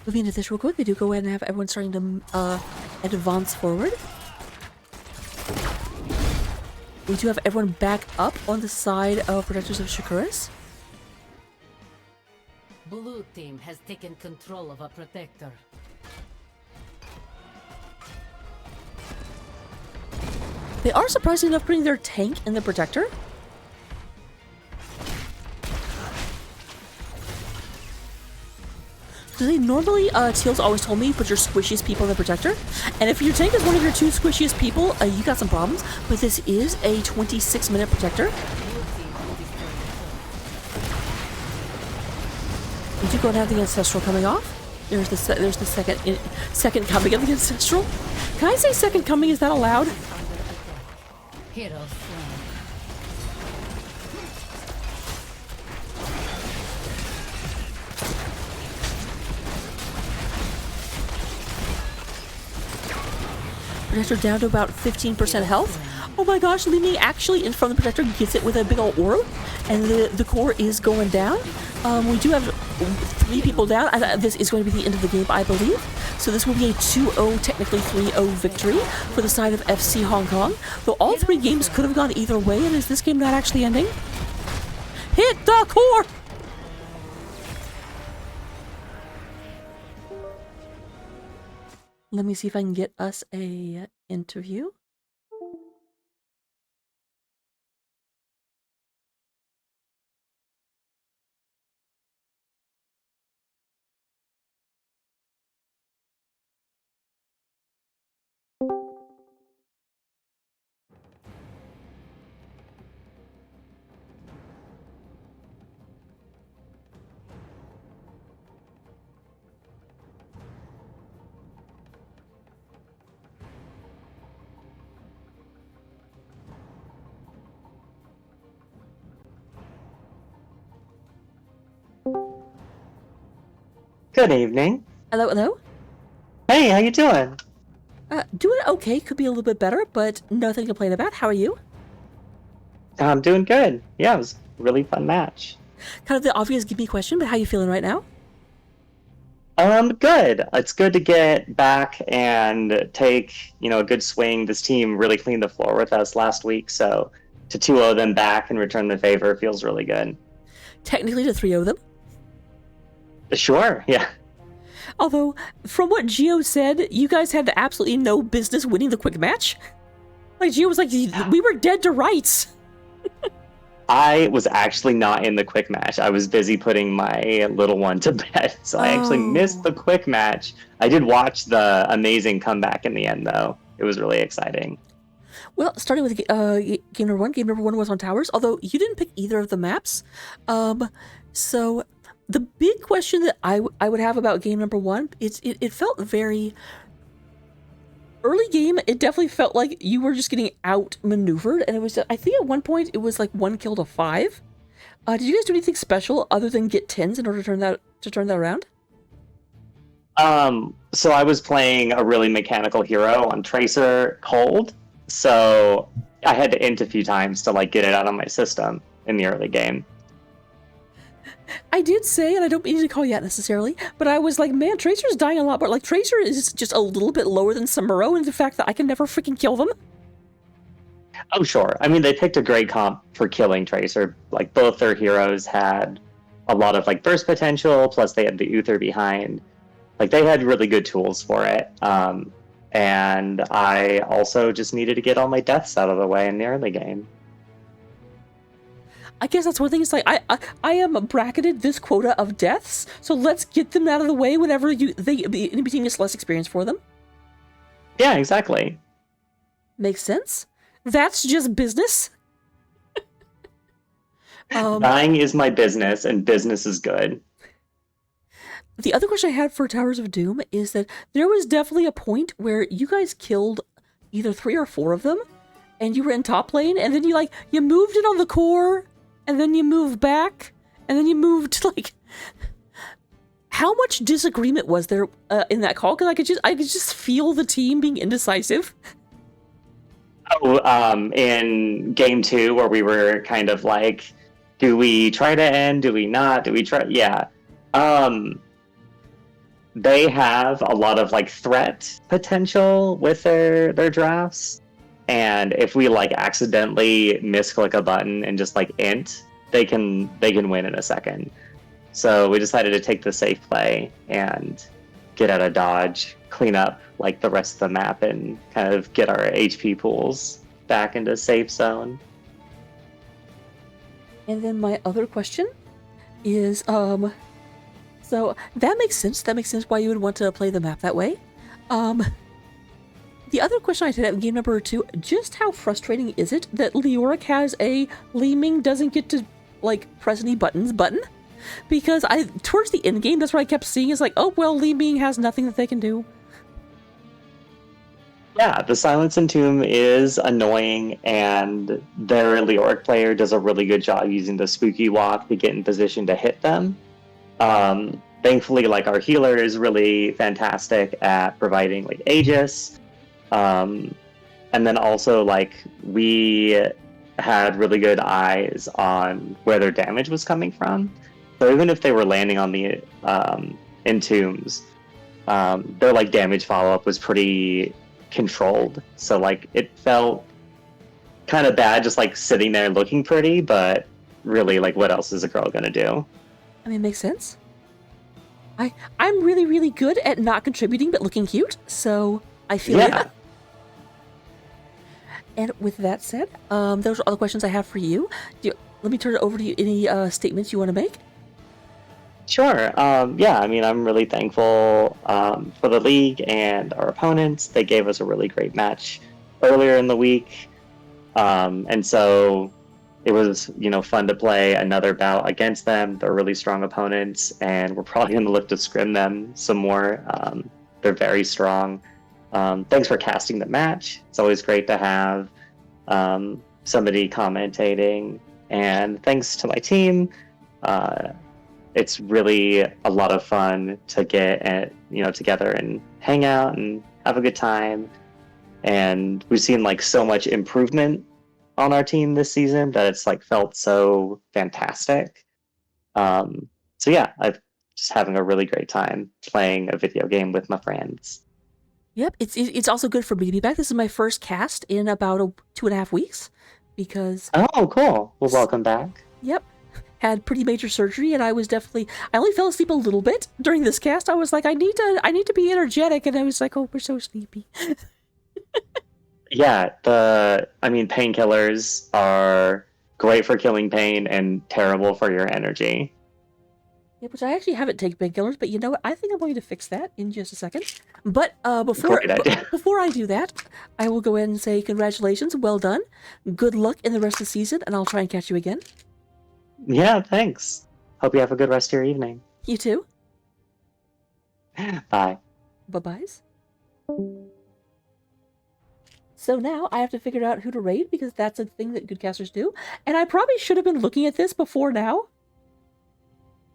Moving into this real quick, they do go ahead and have everyone starting to advance forward. We do have everyone back up on the side of Protectors of Shakuras. Blue team has taken control of a protector. They are surprisingly enough putting their tank in the Protector. So they normally, Teal's always told me, put your squishiest people in the Protector. And if your tank is one of your 2 squishiest people, you got some problems. But this is a 26-minute Protector. We do go and have the Ancestral coming off. There's the second coming of the Ancestral. Can I say second coming? Is that allowed? Heroes slain. Protector down to about 15% health. Oh my gosh, Li Ming actually in front of the Protector gets it with a big old orb, and the core is going down. We do have 3 people down. This is going to be the end of the game, I believe. So this will be a 2-0, technically 3-0 victory for the side of FC Hong Kong. Though all 3 games could have gone either way, and is this game not actually ending? Hit the core! Let me see if I can get us a interview. Good evening. Hello, hello. Hey, how you doing? Doing okay. Could be a little bit better, but nothing to complain about. How are you? I'm doing good. Yeah, it was a really fun match. Kind of the obvious give me question, but how you feeling right now? Good. It's good to get back and take, a good swing. This team really cleaned the floor with us last week, so to 2-0 them back and return the favor feels really good. Technically to 3-0 them. Sure, yeah. Although, from what Gio said, you guys had absolutely no business winning the quick match. Like, Gio was like, we were dead to rights. I was actually not in the quick match. I was busy putting my little one to bed, so I actually missed the quick match. I did watch the amazing comeback in the end, though. It was really exciting. Well, starting with game number 1. Game number 1 was on towers, although you didn't pick either of the maps. So the big question that I would have about game number 1, it felt very... Early game, it definitely felt like you were just getting outmaneuvered, and it was, I think at one point, it was like 1 kill to 5. Did you guys do anything special other than get 10s in order to turn that around? So I was playing a really mechanical hero on Tracer Cold, so I had to int a few times to get it out of my system in the early game. I did say, and I don't mean to call you out necessarily, but I was like, man, Tracer's dying a lot, but Tracer is just a little bit lower than Samuro in the fact that I can never freaking kill them. Oh, sure. I mean, they picked a great comp for killing Tracer. Both their heroes had a lot of, burst potential, plus they had the Uther behind. They had really good tools for it. And I also just needed to get all my deaths out of the way in the early game. I guess that's one thing. It's I am bracketed this quota of deaths, so let's get them out of the way whenever in between is less experience for them. Yeah, exactly. Makes sense. That's just business. Dying is my business, and business is good. The other question I had for Towers of Doom is that there was definitely a point where you guys killed either 3 or 4 of them, and you were in top lane, and then you moved it on the core, and then you moved back, and then you moved, how much disagreement was there in that call? Because I could just feel the team being indecisive. Oh, in game 2, where we were kind of do we try to end? Do we not? Do we try? Yeah. They have a lot of threat potential with their drafts. And if we accidentally misclick a button and just int, they can win in a second. So we decided to take the safe play and get out of dodge, clean up the rest of the map, and kind of get our HP pools back into safe zone. And then my other question is, so that makes sense. That makes sense why you would want to play the map that way. The other question I had in game number 2, just how frustrating is it that Leoric has a Li Ming doesn't get to, press any buttons button? Because towards the end game, that's what I kept seeing is oh, well, Li Ming has nothing that they can do. Yeah, the Silence and Tomb is annoying, and their Leoric player does a really good job using the Spooky Walk to get in position to hit them. Thankfully, our healer is really fantastic at providing Aegis. And then also, like, we had really good eyes on where their damage was coming from. So even if they were landing on the entombs, their like damage follow-up was pretty controlled. So like it felt kind of bad just like sitting there looking pretty, but really, like, what else is a girl gonna do? I mean, it makes sense. I'm really, really good at not contributing but looking cute, so I feel Yeah. it. And with that said, those are all the questions I have for you. Let me turn it over to you. Any statements you want to make? Sure. Yeah, I mean, I'm really thankful for the league and our opponents. They gave us a really great match earlier in the week. And so it was, fun to play another bout against them. They're really strong opponents, and we're probably going to look to scrim them some more. They're very strong. Thanks for casting the match. It's always great to have somebody commentating. And thanks to my team. It's really a lot of fun to get together and hang out and have a good time. And we've seen like so much improvement on our team this season that it's like felt so fantastic. So yeah, I'm just having a really great time playing a video game with my friends. Yep, it's also good for me to be back. This is my first cast in about 2.5 weeks, because Oh, cool. Well, welcome back. yep, had pretty major surgery, and I only fell asleep a little bit during this cast. I was like, I need to be energetic, and I was like, oh, we're so sleepy. Yeah, painkillers are great for killing pain and terrible for your energy. Yeah, which I actually haven't taken painkillers, but you know what? I think I'm going to fix that in just a second. But before Great idea. before I do that, I will go ahead and say congratulations, well done, good luck in the rest of the season, and I'll try and catch you again. Yeah, thanks. Hope you have a good rest of your evening. You too. Bye. Bye-byes. So now I have to figure out who to raid, because that's a thing that good casters do. And I probably should have been looking at this before now.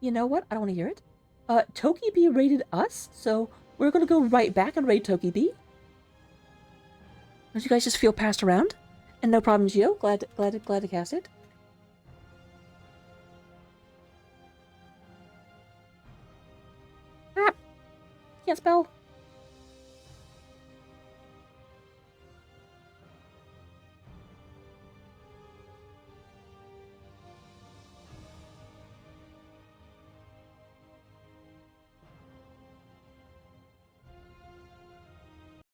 You know what? I don't want to hear it. Toki B raided us, so we're going to go right back and raid Toki B. Don't you guys just feel passed around? And no problem, Gio. Glad to cast it. Ah! Can't spell.